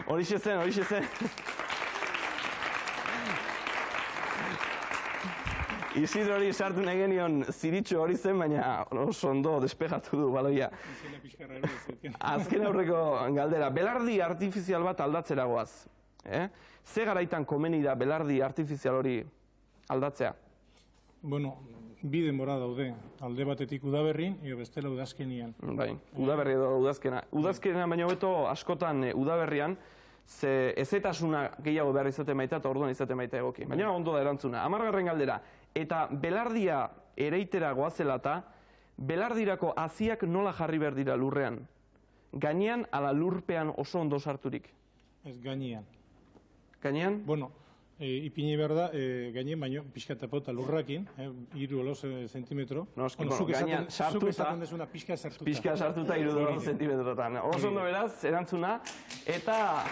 Horixe zen. Isidro hori sartu nahi genion ziritxo hori zen, baina oso ondo despegatu du baloia. Azken aurreko galdera, belardi artifizial bat aldatzera goaz. Ze garaitan komeni da belardi artifizial hori aldatzea? Bueno, bi denbora daude, alde batetik udaberrin, eo bestela udazkenian. Bai, udaberri edo udazkena. Udazkena baino beto askotan udaberrian, ze ezetasuna gehiago behar izaten baita eta orduan izaten baita egoki. Baina ondo da erantzuna. 10. galdera, eta belardia ereitera goazela eta belardirako haziak nola jarri behar dira lurrean? Gainean ala lurpean oso ondo sarturik? Ez, gainean. Gainean? Bueno, ipini behar da, gainean baino pixkatapota lurrakin, 3 zentimetro. Gainean sartuta. Zuk esaten desuna pixka sartuta. Pixka sartuta 3 zentimetrotan. Oso ondo beraz, erantzuna. Eta...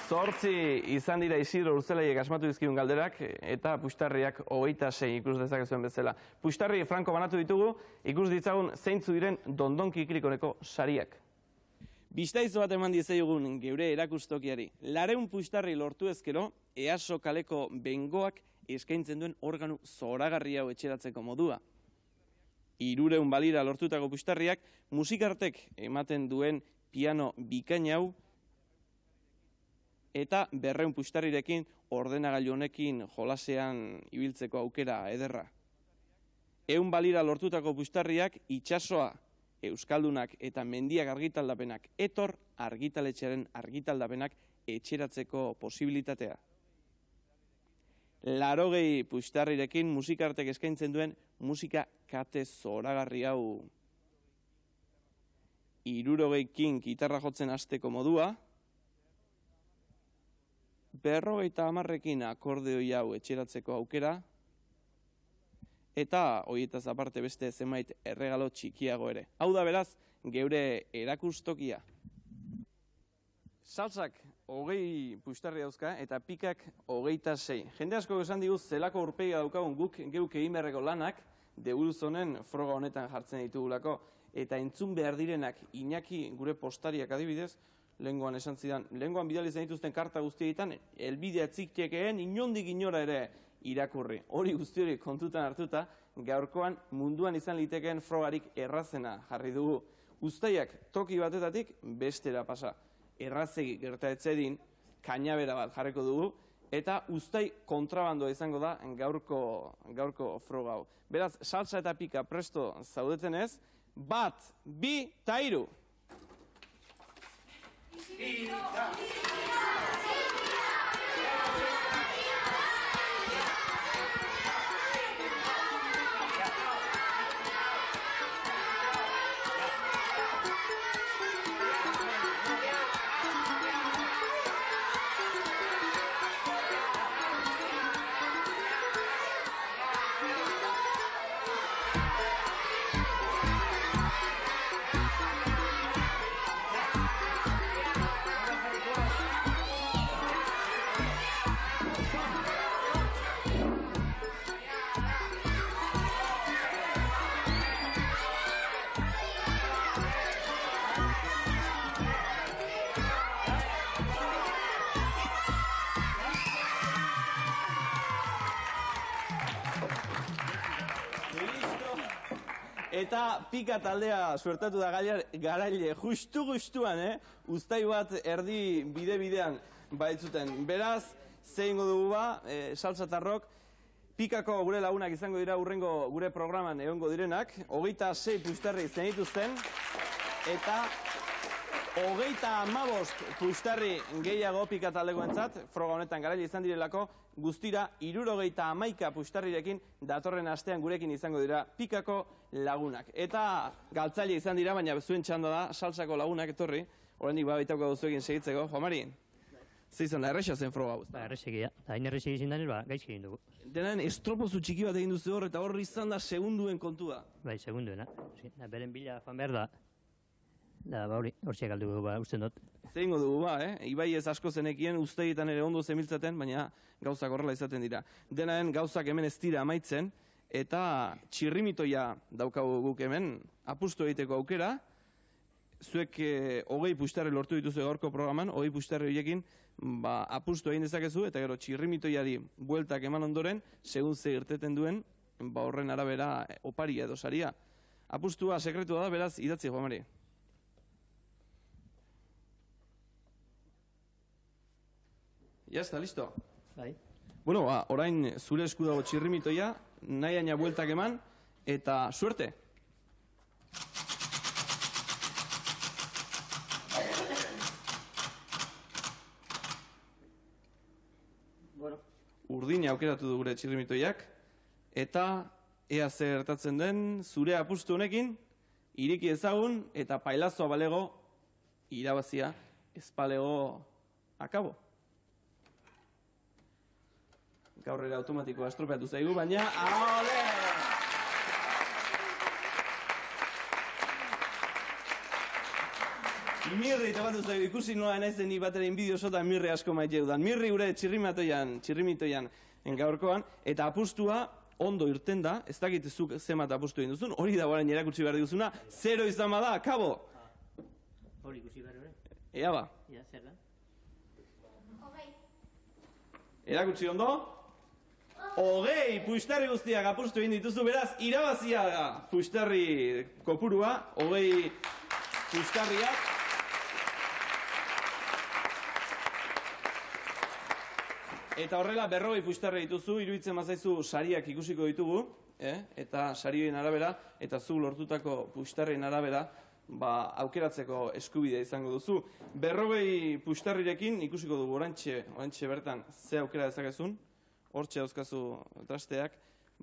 8 izan dira Isidro Urzelaiek asmatu dizkigun galderak, eta puxtarriak 26 ikus dezakezuen bezala. Puxtarri franko banatu ditugu, ikus ditzagun zeintzu diren Dondon Kikilikoneko sariak. Biztaizo bat eman diezaiogun geure erakustokiari. 200 puxtarri lortu ezkero, EASO kaleko bengoak eskaintzen duen organu zoragarri hau etxeratzeko modua. 300 balira lortutako puxtarriak, musikartek ematen duen piano bikaina hau, eta 200 puxtarrirekin ordenagailu honekin jolasean ibiltzeko aukera ederra. 100 balira lortutako puxtarriak itsasoa, euskaldunak eta mendiak argitaldapenak, etor argitaletxearen argitaldapenak etxeratzeko posibilitatea. 80 puxtarrirekin musikartek eskaintzen duen musika kate zoragarri hau. 60ekin gitarra jotzen hasteko modua, 50ekin akordeoi hau etxeratzeko aukera, eta horietaz aparte beste zenbait erregalo txikiago ere. Hau da beraz, geure erakustokia. Salsak 20 puxtarri dauzka eta pikak 26. Jende asko esan diguz zelako urpegia daukagun guk geuk egin beharreko lanak, deburuz honen froga honetan jartzen ditugulako. eta entzun behar direnak Iñaki gure postariak adibidez, lehengoan esan zidan, lehengoan bidali zen dituzten karta guztietan, helbidea etziktekeen inondik inora ere irakurri. Hori guzti hori kontutan hartuta, gaurkoan munduan izan litekeen frogarik errazena jarri dugu. Uztaiak toki batetatik bestera pasa. Errazegi gertaetzedin, kainabera bat jarriko dugu, eta Uztai kontrabandoa izango da gaurko froga hau. Beraz, salsa eta pika presto zaudetenez, 1, 2, eta 3. Eta pika taldea suertatu da garaile, justu-justuan, Uztai bat erdi bide-bidean baitzuten. Beraz, zeingo dugu ba, salsa eta rock, pikako gure lagunak izango dira urrengo gure programan egongo direnak, 26 puxtarri zen dituzten, eta 35 puxtarri gehiago pika taldekoentzat, froga honetan garaile izan direlako, guztira 71 puxtarrirekin datorren astean gurekin izango dira pikako lagunak. Eta galtzaile izan dira, baina zuen txanda da, salsako lagunak etorri, oraindik baitauko duzuekin segitzeko. Joan Mari, zeizan da, erresa zen froga hau. Erresegia, eta hain erresegi izin denez, gaizki egin dugu. Denan estropozu txiki bat egin duzu hor, eta hor izan da segunduen kontua. Bai, segunduena. Beren bila joan behar da. Da, ba hori, hortxe galdu dugu, usten dut. Zeingo dugu ba, Ibai ez asko zenekien, Uztaietan ere ondo zemiltzaten, baina gauzak horrela izaten dira. Denaen gauzak hemen ez dira amaitzen, eta txirrimitoia daukagu guk hemen, apustu egiteko aukera, zuek 20 puxtarri lortu dituzu gaurko programan, 20 puxtarri horiekin apustu egin dezakezu, eta gero txirrimitoiari bueltak eman ondoren, segun ze irteten duen, horren arabera oparia edo saria. Apustua sekretua da, beraz, idatzi, Joan Mari. Ya está, listo. Bai. Bueno, orain zure esku dago txirrimitoia, nahi aina bueltak eman, eta suerte! Bueno. Urdina aukeratu du gure txirrimitoiak, eta ea zer gertatzen den zure apustu honekin, ireki ezagun eta pailazoa balego irabazia ez balego akabo. Gaur ere automatikoa estropeatu zaigu, baina... Ole! Mirri topatu zaigu, ikusi nola naizen ni batera inbidioso Mirri asko maite dudan. Mirri gure txirrimitoian gaurkoan, eta apustua ondo irten da, ez dakit zuk zemat apustu egin duzun, hori da orain erakutsi behar diguzuna, 0 izan bada, kabo! Hori ikusi behar, Ea ba. Ia, zer da? Erakutsi ondo? 20 puxtarri guztiak apustu egin dituzu, beraz, irabazia da puxtarri kopurua, 20 puxtarriak. Eta horrela, 40 puxtarri dituzu, iruditzen bazaizu sariak ikusiko ditugu, eta sarioen arabera, eta zu lortutako puxtarrien arabera, aukeratzeko eskubidea izango duzu. 40 puxtarrirekin ikusiko dugu orantxe bertan ze aukera dezakezun, hortxe dauzkazu trasteak,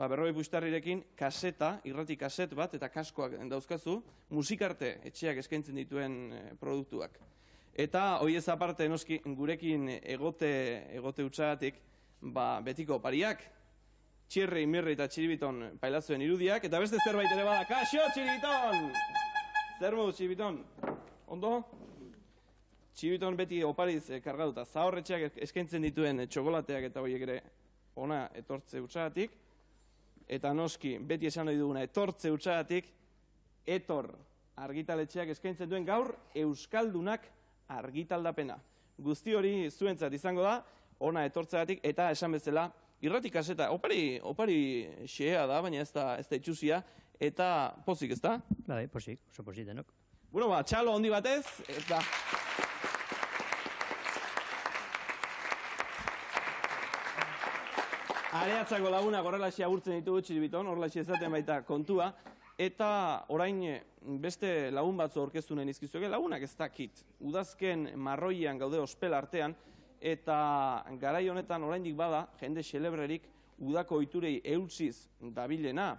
40 puxtarrirekin kaseta, irrati kaset bat eta kaskoak dauzkazu, musikarte etxeak eskaintzen dituen produktuak. Eta hori ez aparte noski gurekin egote utxagatik, betiko opariak, Txirri, Mirri eta Txiribiton pailazoen irudiak, eta beste zerbait ere bada, kaixo Txiribiton! Zer modu, Txibiton? Ondo? Txibiton beti opariz kargatuta. Zahorretxeak eskaintzen dituen txokolateak eta horiek ere ona etortze utxagatik. Eta noski, beti esan nahi duguna, etortze utxagatik, etor argitaletxeak eskaintzen duen gaur Euskaldunak argitaldapena. Guzti hori zuentzat izango da, ona etortzeagatik eta esan bezala, irrati kaseta, opari xea da, baina ez da itxusia, eta pozik, ez da? Bai, pozik, oso pozik denok. Bueno, txalo handi batez, eta... Areatzako lagunak horrelaxi agurtzen ditugu Txiribiton, horrelaxi ezaten baita kontua, eta orain beste lagun batzu aurkeztu nahi nizkizueke, lagunak ez dakit. Udazken marroian gaude ospel artean, eta garai honetan oraindik bada, jende xelebrerik udako ohiturei eutsiz dabilena.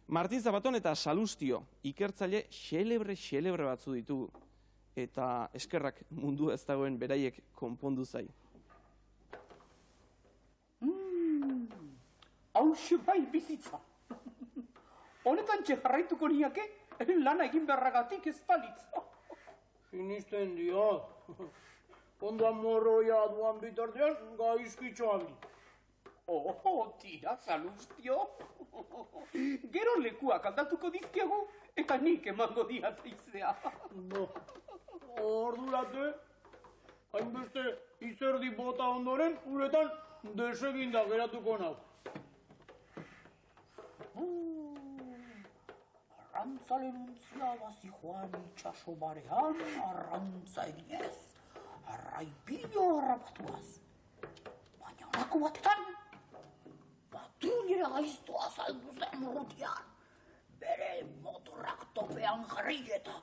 Martin Zabaton eta Salustio, ikertzaile xelebre batzu ditugu. Eta eskerrak mundu ez dagoen beraiek konpondu zai. Hauxe bai bizitza. Honetan jarraituko niake, lana egin beharragatik ez balitza. Finisten diot. Ondoan morroia duan bitartean, gaizkitxoa bi. Tira, Salustio. Gero lekuak aldatuko dizkiagu, eta nik emango diateizea. Ordurate, hainbeste izerdi bota ondoren, uretan deseginda geratuko nau. Arrantzaleruntzia bazi joan itxaso barean, arrantza eginez, arraipillo harrapatuaz. Baina honako batetan, patrullera gaiztoa saldu zen urrutian, bere motorrak topean jarri eta...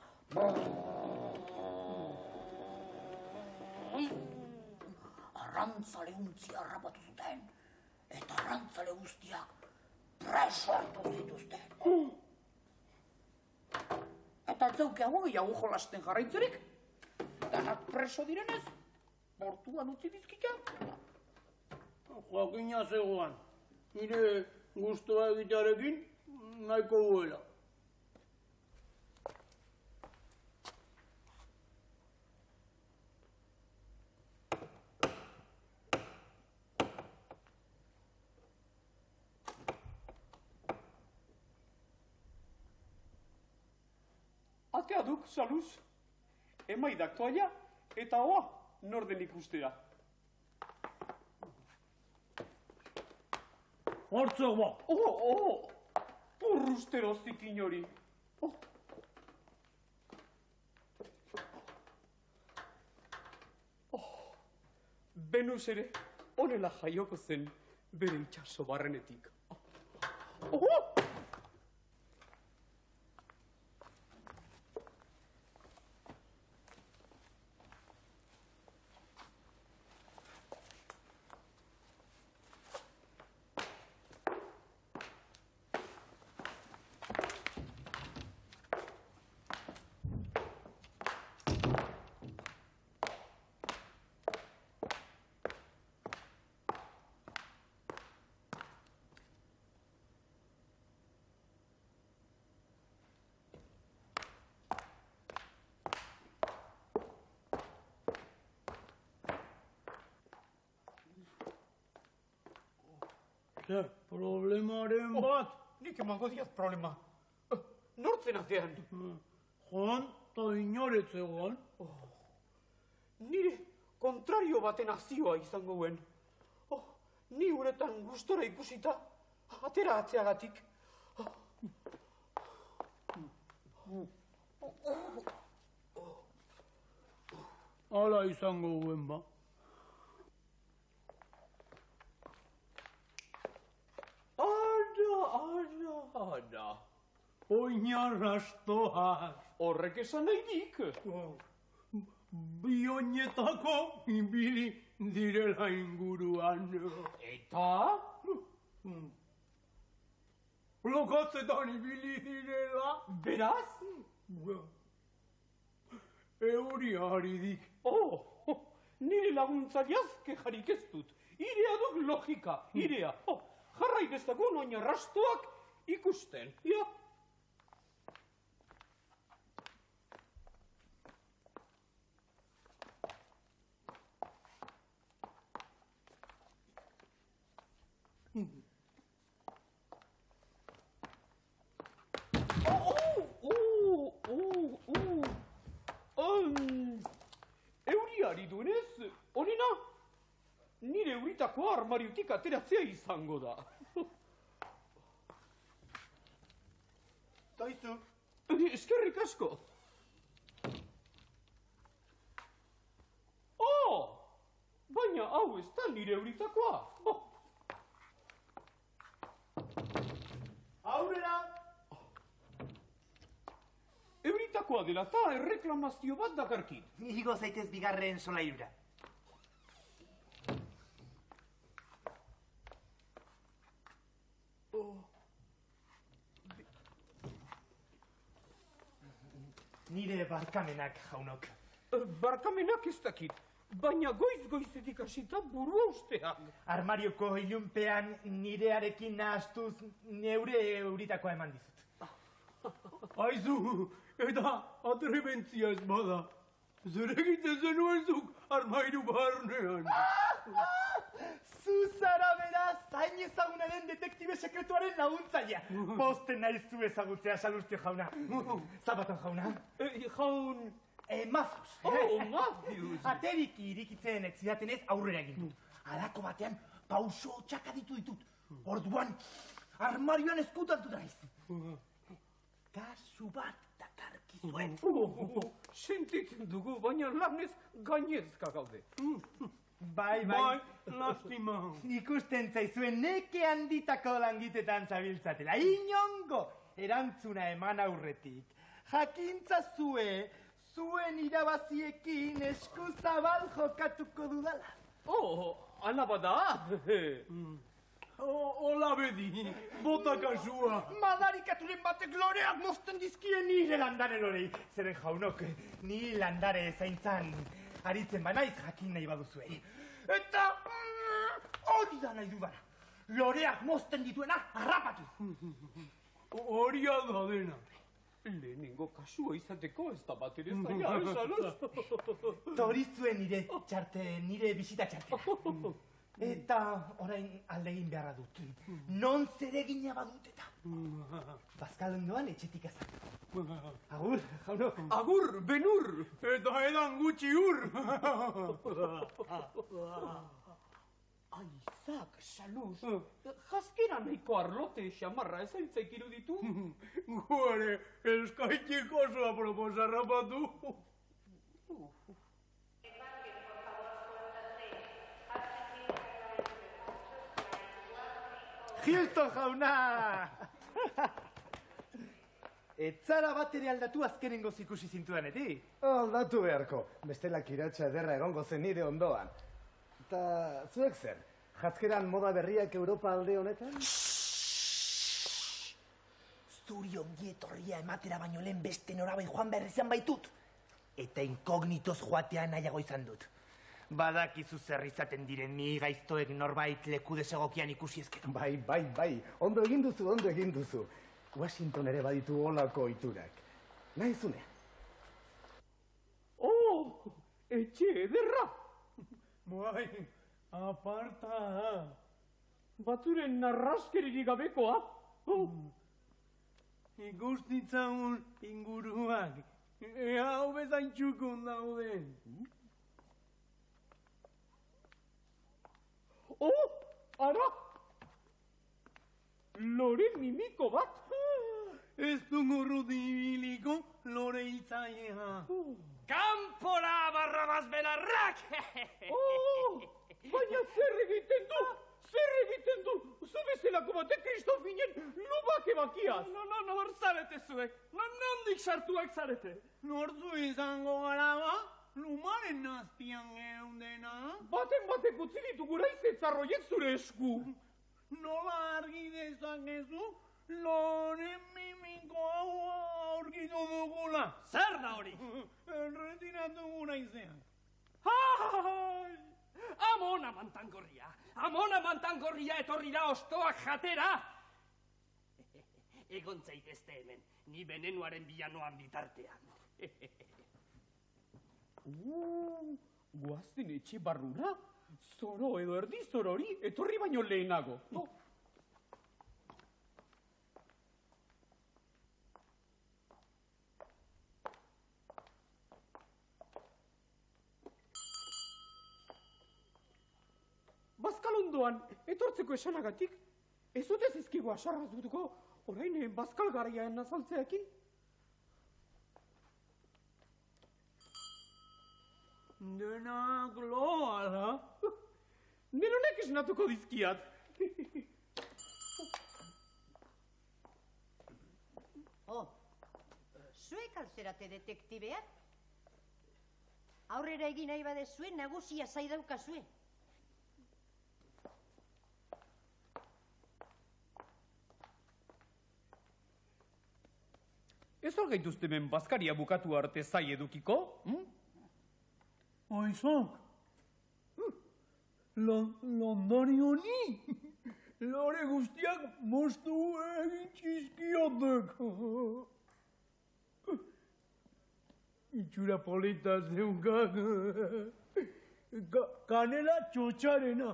Arrantzaleuntzia harrapatu zuten, eta arrantzale guztiak preso hartu zituzten. Eta ez zaukeago gehiago jolasten jarraitzerik, danak preso direnez, portuan utzi dizkita. Joakina zegoan, nire guztua egitearekin nahiko duela. Atea duk, Saluz. Emaidak toaia, eta hoa, norden ikustera. Hortzok ba! Purrustero zikin hori. Venus ere, honela jaioko zen, bere itxaso barrenetik. Zer, problemaren bat? Nik emango diat problema. Nortzen atean? Joan, eta inoretzegoan. Nire kontrario baten azioa izango guen. Ni uretan gustora ikusita, atera atzeagatik. Hala izango guen ba. Ana. Oinarrastoaz. Horrek esan nahi dik. Bionetako ibili direla inguruan. Eta? Lokatzetan ibili direla. Beraz? Euri haridik. Nire laguntzariaz kejarik ez dut. Irea duk logika, irea. Jarrai dezagun oinarrastoak ikusten, ja. ari duenez, honena, nire euritako armariotik ateratzea izango da. Toizu. Eskerrik asko. Oh! Baina hau ez da nire euritakoa. Aurrera! Euritakoa dela eta erreklamazio bat dakarkit. Igo zaitez bigarren solairura. Nire barkamenak, jaunok. Barkamenak ez dakit, baina goiz-goizetik hasita burua usteak. Armarioko ilunpean nirearekin nahastuz neure euritakoa eman dizut. Aizu, eta atrebentzia ez bada. Zer egiten zenuen zuk armairu barnean. Zuzara beraz, hain ezaguna den detektibe sekretuaren laguntzailea. Posten nahi zu ezagutzea, Salustio jauna. Zabaton jauna. Jaun... Matthews. Matthews. Aterik irikitzen ez zidatenez aurrera egin dut. Halako batean pauso txakaditu ditut. Orduan, armarioan eskutatu naiz. Kasu bat dakarkizuen. Sentitzen dugu, baina lanez gainezka gaude. Bai, lastima. Ikusten zaizuen neke handitako langitetan zabiltzatela. Inongo erantzuna eman aurretik. Jakintza zuen irabaziekin eskuzabal jokatuko dudala. Hala bada. Hola bedi, bota kasua. Madarikaturen batek loreak mozten dizkien nire landare lorei. Zeren jaunok, ni landare zaintzan aritzen banaiz jakin nahi baduzuei. Eta hori da nahi dudana. Loreak mozten dituena harrapatu. Hori da dena. Lehenengo kasua izateko ez da bat ere zaila, esan. Torizuen nire bisita txartera. Eta orain aldegin beharra dut. Non zeregina badut eta. Bazkalondoan etxetik ezak. Agur, jauno. Agur, benur. Eta edan gutxi ur. Aizak, Saluz, jaskera nahiko arlote xamarra ezaitzaik iruditu? Guare, eskaitik oso apropos harrapatu. Hilton jauna! Etzara bat ere aldatu azkenengoz ikusi zintudanetik. Aldatu beharko, bestela kiratsa ederra egongo zen nire ondoan. Eta zuek zer, jatzkeran moda berriak Europa alde honetan? Zuri ongi etorria ematera baino lehen beste norabai joan behar izan baitut. Eta inkognitoz joatea nahiago izan dut. Badakizu zer izaten diren ni gaiztoek norbait leku desegokian ikusi ezkero. Bai, ondo egin duzu. Washington ere baditu holako ohiturak. Nahi zune? Etxe ederra! Bai, aparta. Batzuren narraskeririk gabekoa. Ikustitzagun inguruak. Hau bezain txukun dauden. Ara! Lore mimiko bat! Ez dugu rudibiliko lore hiltzailea. Kanpora, Barrabas Benarrak! Baina zer egiten du? Zu bezalako batek Kristofinen lubak ebakiaz! Nor zarete zuek? Nondik sartuak zarete? Nortzu izango gara ba? Lumaren azpian geundena? Baten batek utzi ditu gura izetzarroiek zure esku! Nola argi dezakezu? Lore mimiko hau aurkitu dugula. Zer da hori? Erretiratu gura izean. Amona mantangorria etorri da ostoak jatera! Egon zaitezte hemen, ni benenuaren bilanoan bitartean. Guazten etxe barrura? Zoro edo erdi zorori etorri baino lehenago. ondoan etortzeko esanagatik, ez dute zizkigu asarrazutuko orain bazkal garaian azaltzeakin. Denak loala. Neronek esnatuko dizkiat. Zuek alzerate detektibeak? Aurrera egin nahi badezue, nagusia zaidaukazue. Ez hor gaituzte hemen bazkaria bukatu arte zai edukiko? Aizak, landari honi, lore guztiak moztu egin txizkiotek. Itxura polita zeukak, kanela txotxarena.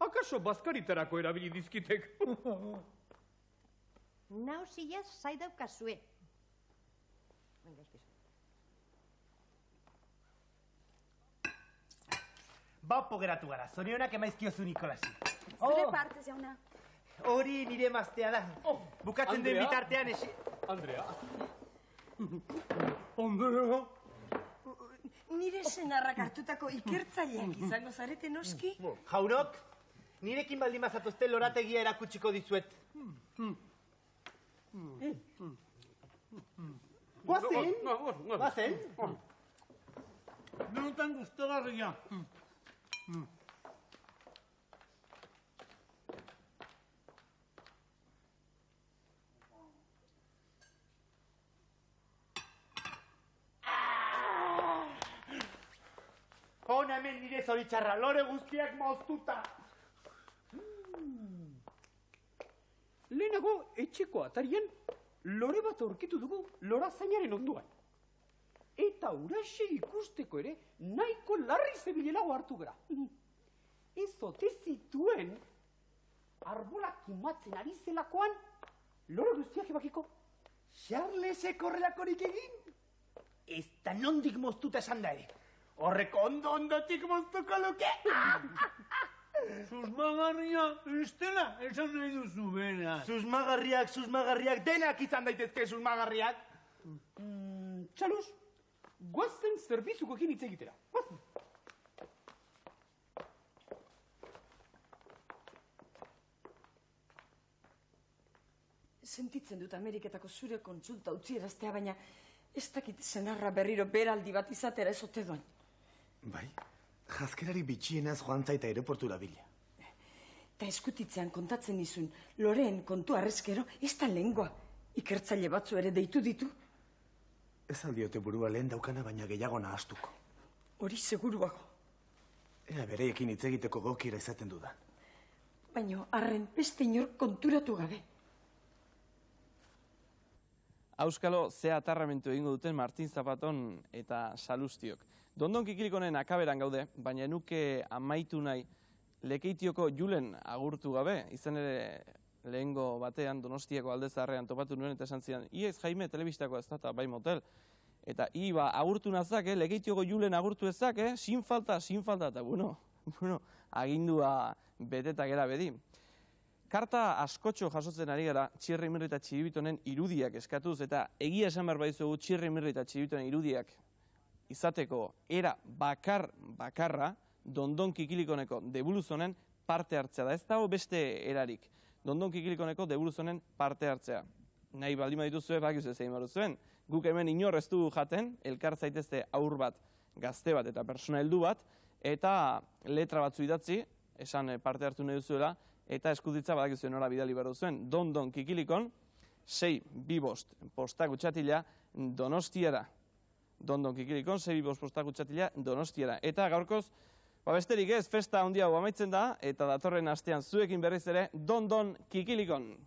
Akaso bazkaritarako erabili dizkitek? Nauzia zaidaukazue. Bapo geratu gara, zorionak emaizkiozu Nikolasi. Zure partez, jauna. Hori nire maztea da. Bukatzen den bitartean esi... Andrea. Andrea. Nire senarrak hartutako ikertzaileak izango zarete noski? Jaunok, nirekin baldin bazatuzte lorategia erakutsiko dizuet. Guazen? Guazen? Benetan gustagarria. Hona hemen nire zoritxarra, lore guztiak moztuta. Lehenago etxeko atarian lore bat aurkitu dugu lorazainaren onduan. Eta huraxe ikusteko ere nahiko larri zebilelago hartu gara. Ez ote zituen arbolak kimatzen ari zelakoan lore guztiak ebakiko. Charlesek horrelakorik egin? Ez da nondik moztuta esan da ere. Horreko ondotik moztuko luke. Susmagarria, estela, esan nahi duzu bera. Susmagarriak, denak izan daitezke susmagarriak. Txaluz, guazen zerbizukoekin hitz egitera. Sentitzen dut Ameriketako zure kontsulta utzi eraztea, baina ez dakit senarra berriro beraldi bat izatera ez ote doan. Bai, jazkerari bitxienaz joan zaita aeroportura bila. Eta eskutitzean kontatzen nizun, Loreen kontu arrezkero ez da lehengoa. Ikertzaile batzu ere deitu ditu. Ez aldiote burua lehen daukana, baina gehiago nahastuko. Hori seguruago. Ea bereiekin hitz egiteko gokira izaten dudan. Baina arren beste inor konturatu gabe. Auskalo, ze atarramentu egingo duten Martin Zapaton eta Salustiok. Dondon Kikilikonen akaberan gaude, baina nuke amaitu nahi Lekeitioko Julen agurtu gabe, izan ere lehengo batean Donostiako Aldezarrean topatu nuen eta esan zidan, iez Jaime telebistako ez da, bai motel. Eta agurtu nazake, Lekeitioko Julen agurtu ezak, sin falta, eta bueno, agindua beteta gera bedi. Karta askotxo jasotzen ari gara Txirri Mirri eta Txiribitonen irudiak eskatuz, eta egia esan behar baizugu Txirri Mirri eta Txiribitonen irudiak izateko era bakarra Dondon Kikilikoneko debuluzonen parte hartzea da. Ez dago beste erarik. Dondon Kikilikoneko debuluzonen parte hartzea. Nahi baldin badituzue, bakizu ez egin baruzuen. Guk hemen inor ez dugu jaten, elkar zaitezte aur bat, gazte bat eta persona heldu bat, eta letra batzu idatzi, esan parte hartu nahi duzuela, eta eskuditza badakizuen nora bidali behar duzuen. Dondon Kikilikon, 625 posta gutxatila Donostiara. Dondon Kikilikon, 625 posta gutxatila Donostiara. Eta gaurkoz, besterik ez, festa handia hau amaitzen da, eta datorren astean zuekin berriz ere, Dondon Kikilikon.